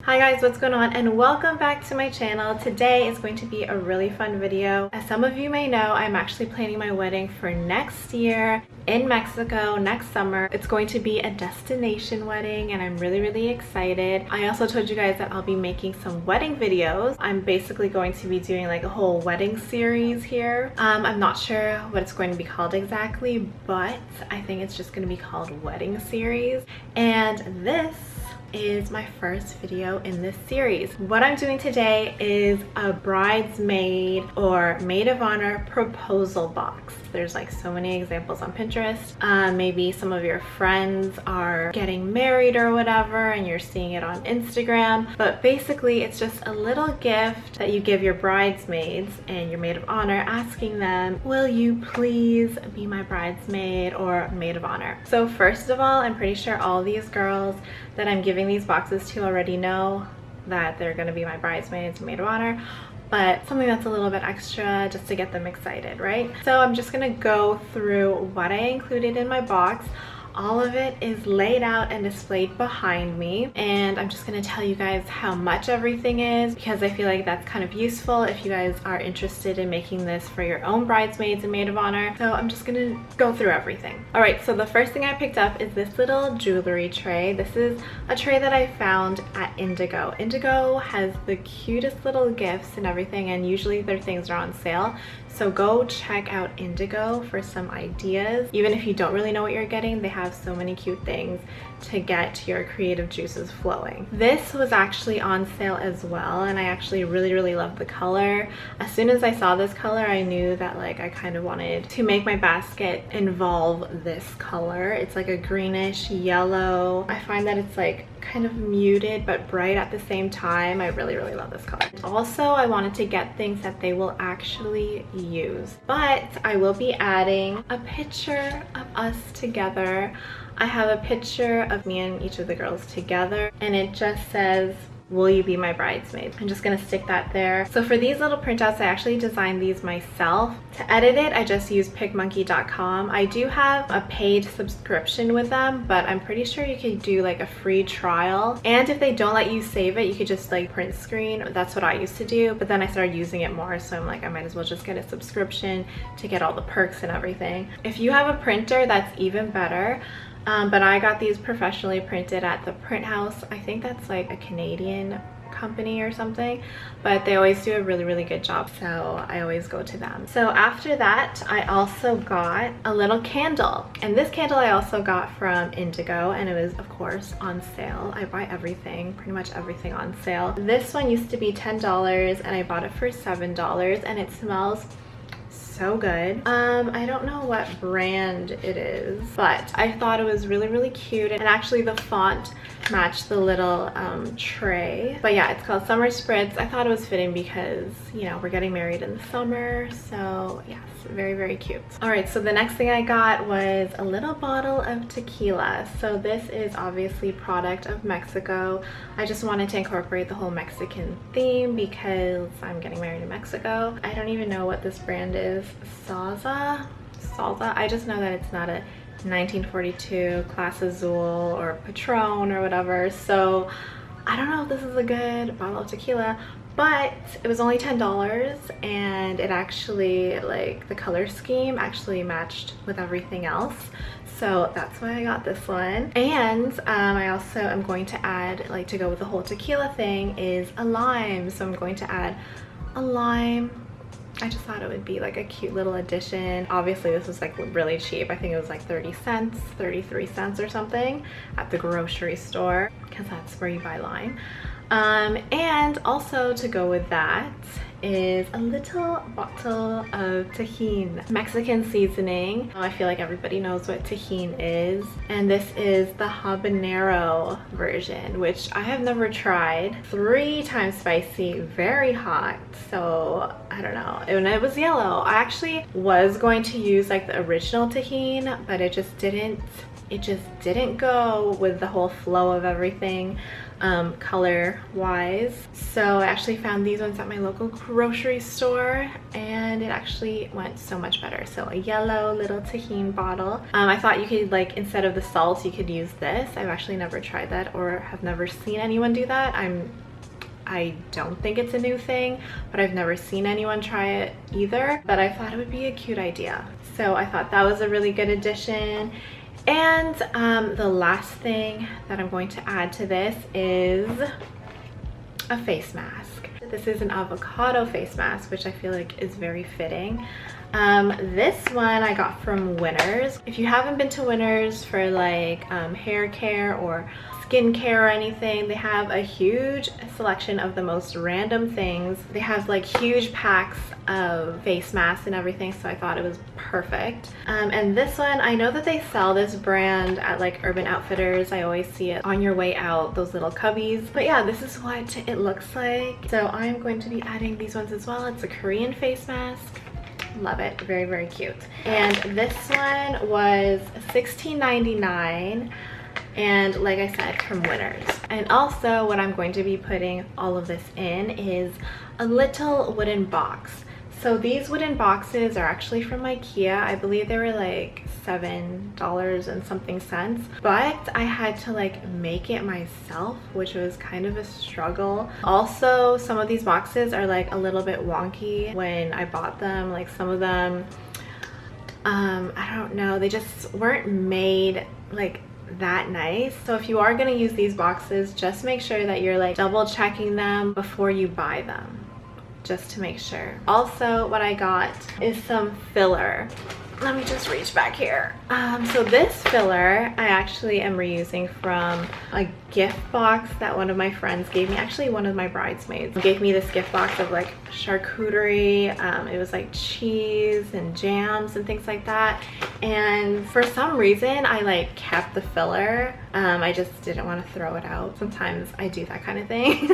Hi guys, what's going on, and welcome back to my channel. Today is going to be a really fun video. As some of you may know, I'm actually planning my wedding for next year in Mexico next summer. It's going to be a destination wedding and I'm really excited. I also told you guys that I'll be making some wedding videos. I'm basically going to be doing like a whole wedding series here. I'm not sure what it's going to be called exactly, but I think it's just going to be called wedding series. And this is my first video in this series. What I'm doing today is a bridesmaid or maid of honor proposal box. There's like so many examples on Pinterest. Maybe some of your friends are getting married or whatever and you're seeing it on Instagram, but basically it's just a little gift that you give your bridesmaids and your maid of honor, asking them, will you please be my bridesmaid or maid of honor? So first of all, I'm pretty sure all these girls that I'm giving these boxes to already know that they're going to be my bridesmaids and maid of honor, but something that's a little bit extra just to get them excited, right? So I'm just going to go through what I included in my box. All of it is laid out and displayed behind me, and I'm just going to tell you guys how much everything is because I feel like that's kind of useful if you guys are interested in making this for your own bridesmaids and maid of honor. So I'm just going to go through everything. All right, so the first thing I picked up is this little jewelry tray. This is a tray that I found at Indigo. Indigo has the cutest little gifts and everything, and usually their things are on sale. So go check out Indigo for some ideas. Even if you don't really know what you're getting, they have so many cute things to get your creative juices flowing. This was actually on sale as well, and I actually really love the color. As soon as I saw this color, I knew that like I kind of wanted to make my basket involve this color. It's like a greenish yellow. I find that it's like kind of muted but bright at the same time. I really love this color. Also, I wanted to get things that they will actually use, but I will be adding a picture of us together. I have a picture of me and each of the girls together, and it just says, will you be my bridesmaid? I'm just gonna stick that there. So for these little printouts, I actually designed these myself. To edit it, I just use picmonkey.com. I do have a paid subscription with them, but I'm pretty sure you could do like a free trial. And if they don't let you save it, you could just like print screen. That's what I used to do, but then I started using it more, so I'm like, I might as well just get a subscription to get all the perks and everything. If you have a printer, that's even better. But I got these professionally printed at the Print House. I think that's like a Canadian company or something, but they always do a really good job, so I always go to them. So after that, I also got a little candle, and this candle I also got from Indigo, and it was of course on sale. I buy everything, pretty much everything on sale. This one used to be $10 and I bought it for $7, and it smells so good. I don't know what brand it is, but I thought it was really cute, and actually the font matched the little tray. But yeah, it's called Summer Spritz. I thought it was fitting because, you know, we're getting married in the summer, so yes, very cute. All right, so the next thing I got was a little bottle of tequila. So this is obviously product of Mexico. I just wanted to incorporate the whole Mexican theme because I'm getting married in Mexico. I don't even know what this brand is. Salsa. I just know that it's not a 1942 Class Azul or Patron or whatever, so I don't know if this is a good bottle of tequila, but it was only $10, and it actually, like, the color scheme actually matched with everything else, so that's why I got this one. And I also am going to add, like, to go with the whole tequila thing, is a lime. So I'm going to add a lime. I just thought it would be like a cute little addition. Obviously this was like really cheap. I think it was like 30 cents, 33 cents or something at the grocery store, because that's where you buy lime. And also to go with that is a little bottle of tajin, Mexican seasoning. I feel like everybody knows what tajin is, and this is the habanero version, which I have never tried. 3 times spicy, very hot, so I don't know. And it was yellow. I actually was going to use like the original tajin, but it just didn't go with the whole flow of everything. color wise. So I actually found these ones at my local grocery store and it actually went so much better. So a yellow little tahini bottle. I thought you could, like, instead of the salt you could use this. I've actually never tried that or have never seen anyone do that. I don't think it's a new thing, but I've never seen anyone try it either. But I thought it would be a cute idea. So I thought that was a really good addition. And the last thing that I'm going to add to this is a face mask. This is an avocado face mask, which I feel like is very fitting. This one I got from Winners. If you haven't been to Winners for like hair care or skincare or anything, they have a huge selection of the most random things. They have like huge packs of face masks and everything, so I thought it was perfect. And this one, I know that they sell this brand at like Urban Outfitters. I always see it on your way out, those little cubbies. But yeah, this is what it looks like. So I'm going to be adding these ones as well. It's a Korean face mask. Love it. Very, very cute. And this one was $16.99. And like I said, from Winners. And also what I'm going to be putting all of this in is a little wooden box. So these wooden boxes are actually from IKEA. I believe they were like $7 and something cents, but I had to like make it myself, which was kind of a struggle. Also, some of these boxes are like a little bit wonky when I bought them. Like some of them, I don't know, they just weren't made like that nice. So if you are going to use these boxes, just make sure that you're like double checking them before you buy them, just to make sure. Also, what I got is some filler. Let me just reach back here. So this filler I actually am reusing from a gift box that one of my friends gave me. Actually, one of my bridesmaids gave me this gift box of like charcuterie. It was like cheese and jams and things like that. And for some reason, I like kept the filler. I just didn't want to throw it out. Sometimes I do that kind of thing.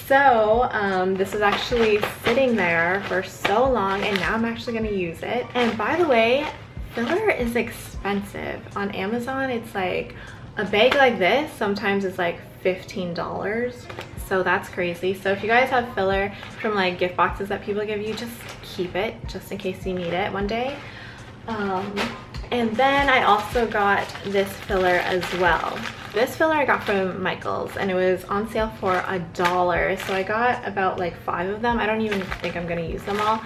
So this is actually sitting there for so long, and now I'm actually going to use it. And by the way, filler is expensive. On Amazon, it's like a bag like this sometimes is like $15. So that's crazy. So if you guys have filler from like gift boxes that people give you, just keep it just in case you need it one day. And then I also got this filler as well. This filler I got from Michael's and it was on sale for $1. So I got about like 5 of them. I don't even think I'm gonna use them all.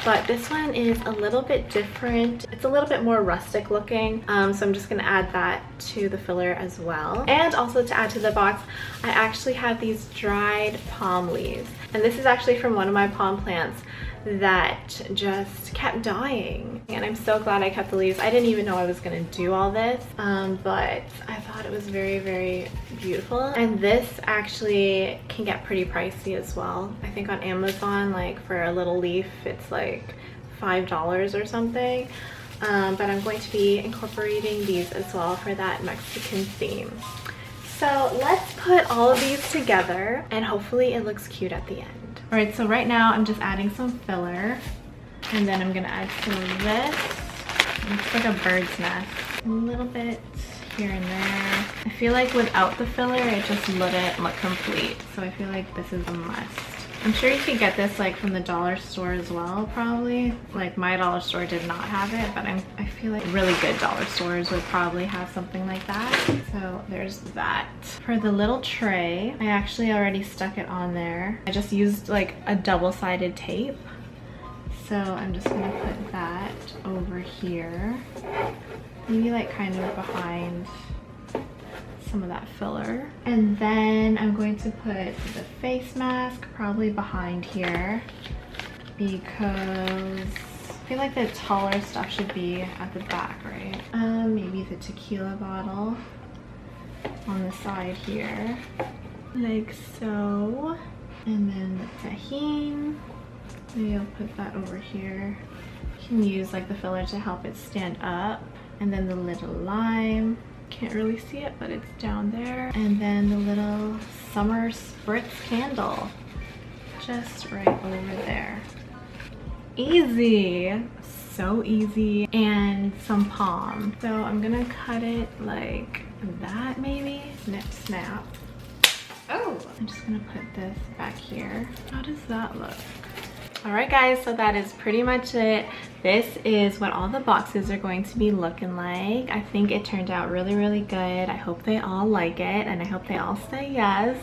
But this one is a little bit different. It's a little bit more rustic looking. So I'm just gonna add that to the filler as well. And also to add to the box, I actually have these dried palm leaves. And this is actually from one of my palm plants that just kept dying, and I'm so glad I kept the leaves. I didn't even know I was gonna do all this, but I thought it was very, very beautiful. And this actually can get pretty pricey as well. I think on Amazon, like for a little leaf, it's like $5 or something. But I'm going to be incorporating these as well for that Mexican theme. So let's put all of these together and hopefully it looks cute at the end. All right, so right now I'm just adding some filler, and then I'm gonna add some of this. It's like a bird's nest. A little bit here and there. I feel like without the filler, it just wouldn't look complete. So I feel like this is a must. I'm sure you could get this like from the dollar store as well, probably. Like my dollar store did not have it, but I feel like really good dollar stores would probably have something like that. So there's that. For the little tray, I actually already stuck it on there. I just used like a double-sided tape. So I'm just gonna put that over here. Maybe like kind of behind some of that filler. And then I'm going to put the face mask probably behind here because I feel like the taller stuff should be at the back, right? Maybe the tequila bottle on the side here, like so. And then the tahini, maybe I'll put that over here. You can use like the filler to help it stand up. And then the little lime. Can't really see it, but it's down there. And then the little summer spritz candle, just right over there. Easy, so easy. And some palm. So I'm gonna cut it like that maybe. Snip, snap. Oh, I'm just gonna put this back here. How does that look? All right guys, so that is pretty much it. This is what all the boxes are going to be looking like. I think it turned out really good. I hope they all like it and I hope they all say yes.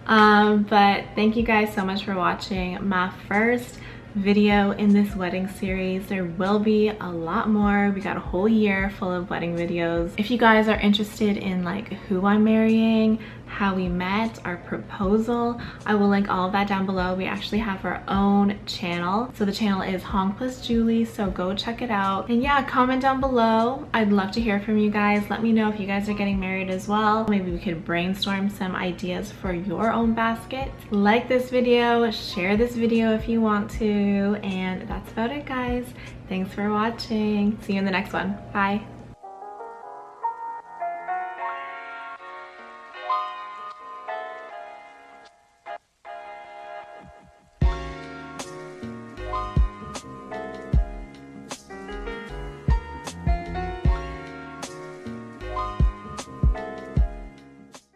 But thank you guys so much for watching my first video in this wedding series. There will be a lot more. We got a whole year full of wedding videos. If you guys are interested in like who I'm marrying, how we met, our proposal, I will link all of that down below. We actually have our own channel. So the channel is Hong Plus Julie, so go check it out. And yeah, comment down below. I'd love to hear from you guys. Let me know if you guys are getting married as well. Maybe we could brainstorm some ideas for your own basket. Like this video, share this video if you want to, and that's about it guys. Thanks for watching. See you in the next one. Bye.